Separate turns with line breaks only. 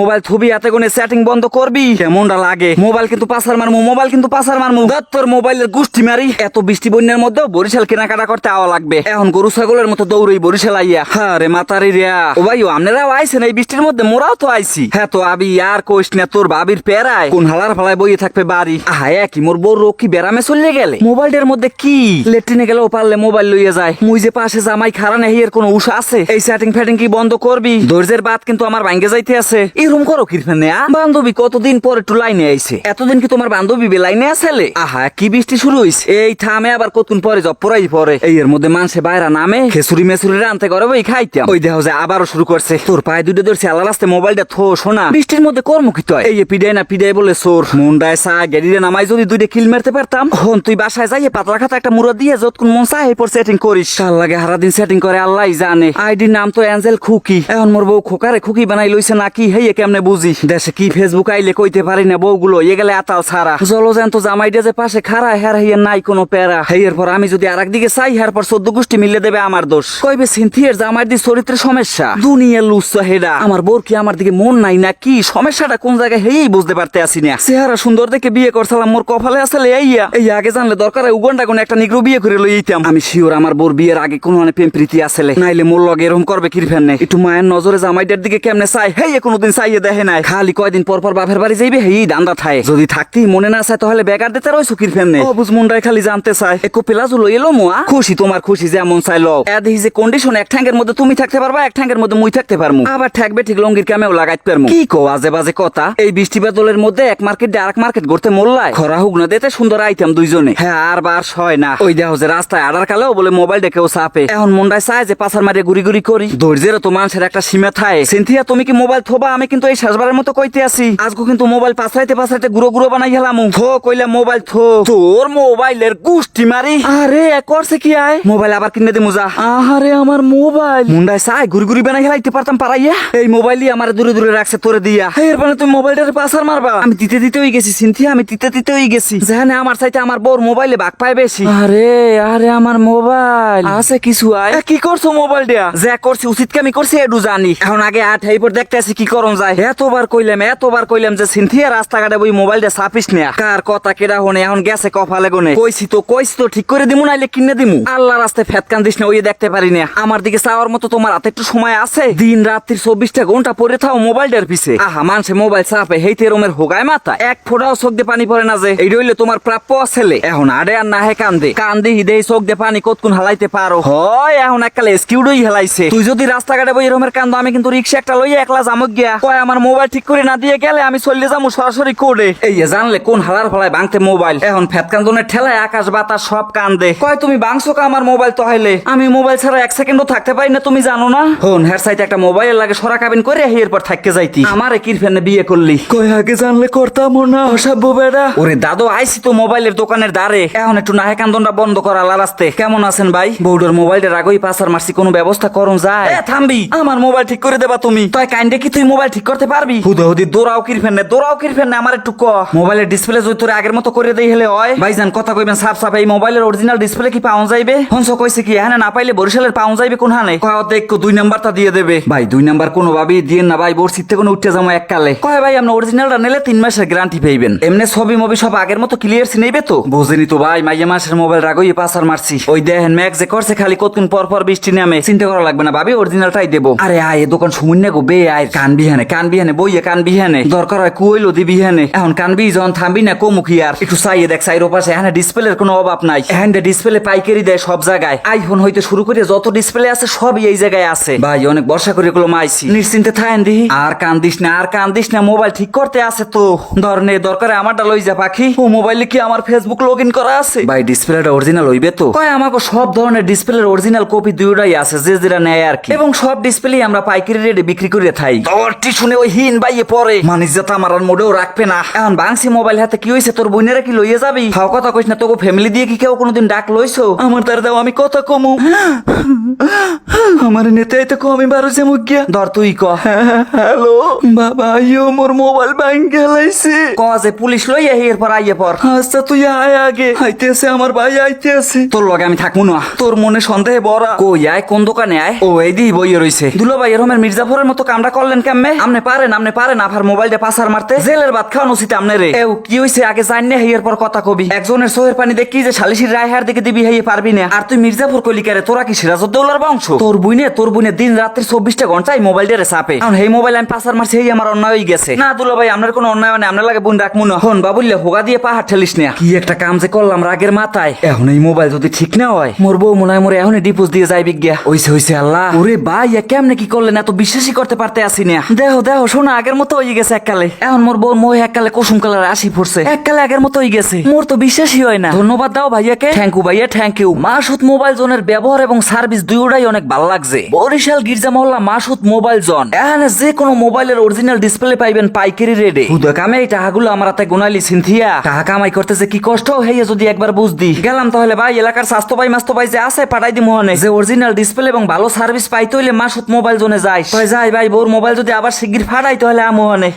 Mobile ছবি হাতে কোনে সেটিং বন্ধ করবি কেমনটা লাগে। মোবাইল কিন্তু পাসার মারমু তোর মোবাইলের গুষ্টি মারি। এত বৃষ্টি বন্যার মধ্যে বরিশাল কেনাকাটা করতে আওয়া লাগবে। এখন গরু ছাগলের মতো দৌড়ই বরিশাল আইয়া। হ্যাঁ রে মাতারি রিয়া ও ভাই আপনারাও আইছেন এই বৃষ্টির মধ্যে, মোরাও তো আইছি। হ্যাঁ তো আবি আর কোশ না, তোর ভাবির পেরায় কোন হালার ফালায় বইয়ে থাকবে বাড়ি। আহা কি মোর বউ রোগ কি বেড়ামে চলে গেলে। মোবাইলের মধ্যে কি লেট্রিনে গেলেও পারলে মোবাইল লইয়া যায়। মুই যে পাশে জামাই খারা নেই এর কোনো উষা আছে। এই সেটিং ফেটিং কি বন্ধ করবি? ধৈর্যের বাদ কিন্তু আমার ভাঙ্গে যাইতে আছে। এরকম করো কিরফেনে বান্ধবী কতদিন পর একটু লাইনে আইছে। এতদিন কি তোমার বান্ধবী লাইনে আসলে? আহা কি বৃষ্টি শুরু হইছে। এই থামে আবার কতক্ষণ পরে জব পড়াই পরে। এই এর মধ্যে মানুষে বাইরা নামে খেসুরি মেসুরি রানতে করে ওই খাইতাম। ওই দেহ যে আবারও শুরু করছে। তোর পায়ে দুটো ধরছে আল্লাহ রাস্তে মোবাইলটা থো শোনা। বৃষ্টির মধ্যে কর্মকিত হয়। এই পিডাই না পিডাই বলে সোর মুন্ডায় চা গেড়িরে নামাই যদি দুইটা কিল মারতে পারতাম। হন তুই বাসায় যাইয়ে পাতলা খাতা একটা মুড়া দিয়ে যতক্ষণ মন চায় এরপর সেটিং করিস। কাল লাগে সারাদিন সেটিং করে আল্লাহ জানে। আইডির নাম তো অ্যাঞ্জেল খুকি। এখন মোর বউ খোকারে খুকি বানাই লইছে নাকি হেয়ে কেমনে বুঝি। দেশে কি ফেসবুক আইলে কইতে পারি না বউগুলো এ গেলে আতাল ছাড়া। জলজান্ত জামাইটা যে পাশে খাড়া হের হেয়ে নাই কোনো প্যারা। হেয়ের পর আমি যদি আর একদিকে চাই হের পর 14 গোষ্ঠী মিলে দেবে আমার দোষ। কইবে সিনথিয়ার জামাইর দি চরিত্রের সমস্যা। দুনিয়া লুচ্ছা হেডা। আমার বোর কি আমার দিকে মন নাই না কি সমস্যাটা কোন জায়গায় হেই বুঝতে পারতে আসি না। চেহারা সুন্দর দেখে বিয়ে করছিলাম, মোর কপালে আসলে এই আগে জানলে দরকার উগন্ডা কোন একটা নিগ্রো বিয়ে করে লইতাম। আমি শিওর আমার বোর বিয়ের আগে কোনো প্রেম প্রীতি আসলে নাইলে মোর লগে এরকম করবে কিরফেন নেই। একটু মায়ের নজরে জামাইটার দিকে কেমনে চাই হেই কোনোদিন চাইয়ে দেখে নাই। খালি কয়দিন পর পর বাপের বাড়ি যাইবে হেই দান্দা থায়। যদি থাকতেই মনে না চায় তাহলে বেকার দিতে রইছো কিরফেন নেই। অবুজ মুন্ডায় খালি জানতে চায় একো পেলাজু লই এলো মোয়া। খুশি তোমার খুশি যেমন চাইলো। দেখি যে কন্ডিশন এক ঠ্যাঙ্গের মধ্যে তুমি থাকতে পারবা, এক ঠ্যাঙ্গের মধ্যে মুই থাকতে পারমু। আবার ঠেকবে ঠিক লঙ্গির কামেও লাগাইতে পারমু। কি কো আজে বাজে কথা। এই বৃষ্টি বাদলের মধ্যে এক মার্কেট দিয়ে আরেক মার্কেট করতে মোল্লায় খরা হুক না দিতে সুন্দর আইতাম দুইজনে। হ্যাঁ আর বার সয় না। ওই দেহ যে রাস্তায় আডার কালেও বলে মোবাইল ডেকেও চাপে। এখন মন্ডায় চায় যে পাছার মারিয়ে গুড়ি গুড়ি করি। ধৈর্যের তো মানুষের একটা সীমা থাকে। সিনথিয়া তুমি কি মোবাইল থোবা? আমি কিন্তু এই শেষবারের মতো কইতে আসি। আজকে কিন্তু মোবাইল পাছাইতে গুঁড়ো গুঁড়ো বানাই গেলাম। থো কইলা মোবাইল থো। তোর মোবাইলের গুষ্টি মারি। আরে করছে কি আয় মোবাইল আবার কিনে দিমু যা। আরে আমার মোবাইল মুন্ডায় চায় গুড়ি গুড়ি বানাই হেলাইতে পারতাম পারাইয়া। এই মোবাইলই আমার দূরে দূরে রাখছে তোরে দিয়া। এর মানে তুমি মোবাইলটারে পাছার মারবা? আমি দিতে হয়ে গেছি সিনথিয়া, আমি দিতে হয়ে গেছি। যেখানে আমার চাইতে আমার বউর মোবাইলে ভাগ পায় বেশি। আরে আমার মোবাইল আছে কিছু আয়। কি করছো মোবাইল দিয়া? যা করছি উচিত কামি করছি এডু জানি। এখন আগে হেইপর দেখতে আসি কি করন যায়। এতবার কইলাম যে সিনথিয়া রাস্তাঘাটে ওই মোবাইলটা চাপিস না। কার কথা কেডা হনে এখন গেছে কপালে গনে। কইছি তো ঠিক করে দিমু নাইলে কিনে দিমু। আল্লাহ রাস্তায় ফেতকান দিস না, ওই দেখতে পারি না। আমার দিকে চাওয়ার মতো তোমার হাতে একটু সময় আছে? দিন রাত্রির 24টা ঘন্টা পরে থাও মোবাইলটার পিছে। আহা মানুষে মোবাইল চাপে হেইতে রোমের হোগায় মাথা এক ফোঁটাও চোখ দিয়ে পানি পড়ে না যে। এই রইলে তোমার প্রাপ্য ছেলে। এখন আড়ে আর না হে কান্দে হিদে চোখ দিয়ে পানি কতক্ষণ হালাইতে পারো। হয় এখন এককালে স্কিউডই হেলাইছে। তুই যদি রাস্তাঘাটে বই রোমের কান্দ আমি কিন্তু রিক্সা একটা লইয়া একলা জামুক গিয়া। কয় আমার মোবাইল ঠিক করে না দিয়ে গেলে আমি চলে যাবো সরাসরি কোর্টে। এই জানলে কোন হালার ফলায় ভাঙতে মোবাইল। এখন ফেতকান্দনের ঠেলায় আকাশ বাতাস সব কান্দে। কয় তুমি ভাঙছো কা আমার মোবাইল? তো হাইলে আমি মোবাইল ছাড়া এক সেকেন্ডও থাকতে পারি না, তুমি জানো না? হন হের সাইতে একটা মোবাইল লাগে সরা কাবিন করে এরপর থাকতে যাইতি। আমারে কিরফেনে বিয়ে করলি? কয় আগে জানলে করতাম না অসভ্য বেড়া। ওরে দাদু আইছি তো মোবাইলের দোকানের দ্বারে। এখন একটু নাহে কান্দনটা বন্ধ করা লালাস্তে। কেমন আছেন ভাই? বউডোর মোবাইলটা রাগই পাসার মারছি, কোনো ব্যবস্থা করুন যায়? থামবি আমার মোবাইল ঠিক করে দেবা তুমি? তাই কাইন্ডে কি তুই মোবাইল ঠিক করতে পারবি? হুদি দৌড়াও কিরফেনে আমার একটু ক। মোবাইলের ডিসপ্লে যদি তোর আগের মতো করে দেই হলে হয়? ভাইজান কথা কইবেন সাফ সাফ। এই মোবাইলের অরিজিনাল ডিসপ্লে কি পাওয়া যাইবে? হংস কইছে কি হ্যাঁ না পাইলে বরিশালের পাওয়া যাইবে কোন হানে? কয় দেখ 2 নাম্বারটা দিয়ে দেবে। ভাই 2 নাম্বার কোনো ভাবেই দিয়েন না ভাই, বর্ষির থেকে কোনো উঠতে যাবো এককালে। কয় ভাই আপনি অরিজিনালটা নিলে 3 মাসের গ্যারান্টি পাইবেন। এমনি ছবি মবি সব আগের মতো ক্লিয়ার সিনেইবে তো? বুঝেনি তো ভাই, মাইয়া মাসের মোবাইল রাগই পাসার মারছি। ওই দেখেন ম্যাক যে করছে খালি কতক্ষণ পর পর বৃষ্টি নামে। চিন্তা করা লাগবে না ভাবি, অরিজিনালটাই দেবো। আরে আয় দোকান শূন্য গো বে আয়। কান বিহানে বইয়ে কান বিহানে দরকার হয় কুইলো দি বিহানে। এখন কানবি যখন থামবি না কমুখি আর একটু চাইয়ে দেখ সাইরো পাশে। এখানে ডিসপ্লের কোনো অভাব নাই। এখানে ডিসপ্লে পাইকারি দেয় সব জায়গায়। আইফোন হইতে শুরু করে যত ডিসপ্লে আছে সবই এই জায়গায় আছে। ভাই অনেক বর্ষা করে এগুলো মাইছি, নিশ্চিন্তে থাকেন দিহি। আর কান্দিস না মোবাইল ঠিক করতে আছে তো। ধরনে দরকারে আমারটা লই যা পাখি। ও মোবাইলে কি আমার ফেসবুক লগ ইন করা আছে? ভাই ডিসপ্লেটা অরিজিনাল হইবে তো? কয় আমাকে সব ধরনের ডিসপ্লের অরিজিনাল কপি দুইটাই আছে, যে যেটা নেয় আর কি। এবং সব ডিসপ্লে আমরা পাইকারি রেটে বিক্রি করে থাই। দরটি শুনে ওই হিন বাইয়ে পরে মানিস যাতে আমার আর মোড়েও রাখবে না। এখন বাংসি মোবাইল হাতে কি হয়েছে? তোর বোনেরা কি লইয়ে যাবি? খাও কথা কইস না। তোকে ফ্যামিলি দিয়ে কি কেউ কোনোদিন ডাক লইছো? আমার তার দাও আমি কথা কমু। আমার নেতে আইতে কমই বারো যে মুখ গিয়া ধর তুই ক। হ্যালো বাবা, ইয়ো মোর মোবাইল ভাঙ গেলাইছে। কজে পুলিশ লইয়া এরপর আইয়ে পর। আচ্ছা তুই আয় আগে। আইতেছে আমার ভাই আইতেছে। তোর লগে আমি থাকবো না, তোর মনে সন্দেহে বড়া। কই আয় কোন দোকানে আয়? ও এই দি বইয়ে রইছে। দুলো ভাই এরমের মির্জাফরের মতো কামড়া করলেন কেমনে? আমনে পারেন আফার মোবাইলটা পাসার মারতে জেলের ভাত খাওয়ানো উচিত আমনে রে। এও কি হইছে আগে জান না হেয়ার পর কথা কবি। একজনের সোহের পানি দেখ কি যে শালিশির রায় হার দিকে দিবি হেয়ে পারবি না। আর তুই মির্জাফর কলিকারে তোরা কি সিরাজউদ্দৌলার বংশ? তোর বুইনে দিন রাত্রি 24টা ঘন্টায় মোবাইলটারে চাপে। এখন এই মোবাইল আমি পাসার মারছি এই আমার অন্যায় হয়ে গেছে। না দুলা ভাই আপনার কোনো অন্যায় নেই, আপনার লাগে বোন রাখমু না। হন বাবুল্লে হোগা দিয়ে পাহাড় ঠেলিস না। কি একটা কাম যে করলাম রাগের মাথায়। এখন এই মোবাইল যদি ঠিক না হয় মোর বউ মনে হয় মোরে এখনই ডিপোজ দিয়ে যাই বিজ্ঞা। হইছে আল্লাহ। ওরে ভাই কেমনে কি করলেন এত বিশ্বাসই করতে পারতে আসি না। দেহ শোনা আগের মতো হয়ে গেছে এককালে। এখন মোর বউ মোহ এককালে কুসুম কালার আসি পড়ছে, এককালে আগের মতো হয়ে গেছে। মোর তো বিশ্বাসই হয় না। ধন্যবাদ দাও ভাইয়াকে। থ্যাংক ইউ ভাইয়া, থ্যাংক ইউ। মাসুদ মোবাইল জোনের ব্যবহার এবং সার্ভিস দুইটাই অনেক ভালো লাগছে। বরিশাল গির্জা মহল্লা মাসুদ মোবাইল জোন। এখানে যে কোনো মোবাইলের অরিজিনাল ডিসপ্লে পাইবেন পাইকারি রেটে। হুদা কামে এই টাকাগুলো আমার হাতে গুনালি সিনথিয়া। টাকা কামাই করতেছে কি কষ্ট হইয়া যদি একবার বুঝদি। গেলাম তাহলে ভাই এলাকার স্বাস্থ্য ভাই মাস্তো ভাই যে আছে পাঠাই দি মোহনে। যে অরিজিনাল ডিসপ্লে এবং ভালো সার্ভিস পাইতে হইলে মাসুদ মোবাইল জোনে যাই। যাই ভাই বোর মোবাইল যদি আবার শিগগির ফাটাই তাহলে মোহনে।